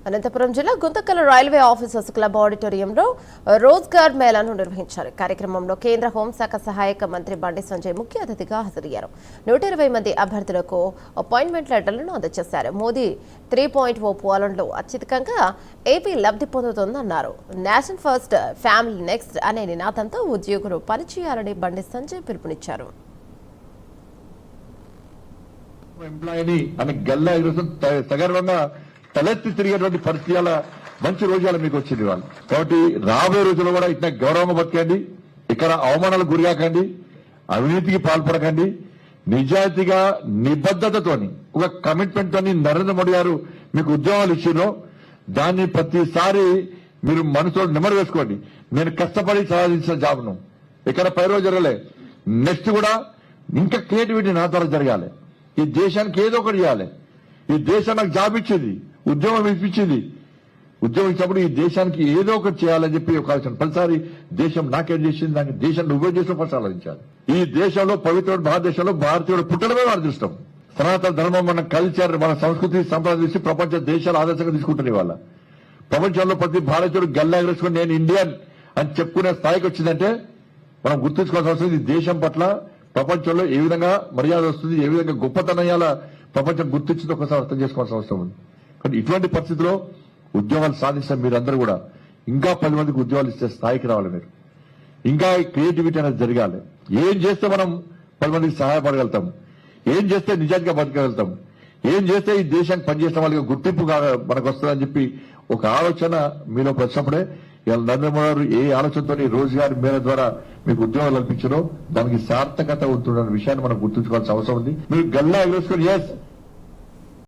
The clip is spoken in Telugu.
అనంతపురం జిల్లా గుంతకల్ రైల్వే ఆఫీసర్స్ క్లబ్ ఆడిటోరియంలో రోజ్గార్ మేళాను నిర్వహించారు. కార్యక్రమంలో కేంద్ర హోంశాఖ సహాయక మంత్రి బండి సంజయ్ ముఖ్య అతిథిగా హాజరయ్యారు. 120 మంది అభ్యర్థులకు అపాయింట్మెంట్ లెటర్లను అందజేశారు. మోదీ 3.0 పాలనలో అత్యధికంగా ఏపీ లబ్ధి పొందుతోందన్నారు. నేషన్ ఫస్ట్, ఫ్యామిలీ నెక్స్ట్ అనే నినాదంతో ఉద్యోగులు పనిచేయాలని బండి సంజయ్ పిలుపునిచ్చారు. తలెత్తి తిరిగేటువంటి పరిస్థితుల మంచి రోజులు మీకు వచ్చింది వాళ్ళు. కాబట్టి రాబోయే రోజుల్లో కూడా ఇట్లా గౌరవంగా బతకండి, ఇక్కడ అవమానాలకు గురికాకండి, అవినీతికి పాల్పడకండి, నిజాయితీగా నిబద్ధతతోని ఒక కమిట్మెంట్ తోని నరేంద్ర మోడీ గారు మీకు ఉద్యోగాలు ఇచ్చినో దాన్ని ప్రతిసారి మీరు మనసులో నెమరు వేసుకోండి. నేను కష్టపడి సాధించిన జాబ్ను ఇక్కడ పై రోజు జరగలే, నెక్స్ట్ కూడా ఇంకా క్రియేటివిటీ నా ద్వారా జరగాలి. ఈ దేశానికి ఏదో ఒకటి చేయాలి. ఈ దేశం నాకు జాబ్ ఇచ్చింది, ఉద్యోగం ఇప్పించింది. ఉద్యోగం ఇచ్చినప్పుడు ఈ దేశానికి ఏదో ఒకటి చేయాలని చెప్పి ఒక ఆలోచన. ప్రతిసారి దేశం నాకేం చేసింది, నాకు దేశం నువ్వే చేసిన ఫస్ట్ ఆలోచించాలి. ఈ దేశంలో పవిత్రమైన భారతదేశంలో భారతీయుడు పుట్టడమే మన అదృష్టం. సనాతన ధర్మం, మన కల్చర్, మన సంస్కృతి సంప్రదాయం తీసి ప్రపంచ దేశాలు ఆదర్శంగా తీసుకుంటున్నాయి. వాళ్ళ ప్రపంచంలో ప్రతి భారతీయుడు గల్లాగరేసుకుని నేను ఇండియన్ అని చెప్పుకునే స్థాయికి వచ్చిందంటే మనం గుర్తుంచుకోవాల్సిన అవసరం. ఈ దేశం పట్ల ప్రపంచంలో ఏ విధంగా మర్యాద వస్తుంది, ఏ విధంగా గొప్పతనయాల ప్రపంచం గుర్తించింది ఒకసారి అర్థం చేసుకోవాల్సిన అవసరం ఉంది. కానీ ఇటువంటి పరిస్థితిలో ఉద్యోగాలు సాధించిన మీరందరూ కూడా ఇంకా 10 మందికి ఉద్యోగాలు ఇచ్చే స్థాయికి రావాలి. మీరు ఇంకా క్రియేటివిటీ అనేది జరగాలి. ఏం చేస్తే మనం 10 మందికి సహాయపడగలుగుతాం, ఏం చేస్తే నిజాయితీగా బతకగలుగుతాం, ఏం చేస్తే ఈ దేశానికి పనిచేసిన వాళ్ళకి గుర్తింపు మనకు వస్తుందని చెప్పి ఒక ఆలోచన మీలో వచ్చినప్పుడే ఇవాళ నరేంద్ర మోడీ గారు ఏ ఆలోచనతో రోజుగారి మేర ద్వారా మీకు ఉద్యోగాలు కల్పించారో దానికి సార్థకత ఉంటున్న విషయాన్ని మనం గుర్తుంచుకోవాల్సిన అవసరం ఉంది. మీరు గల్లా ఎగరేసుకొని ఎస్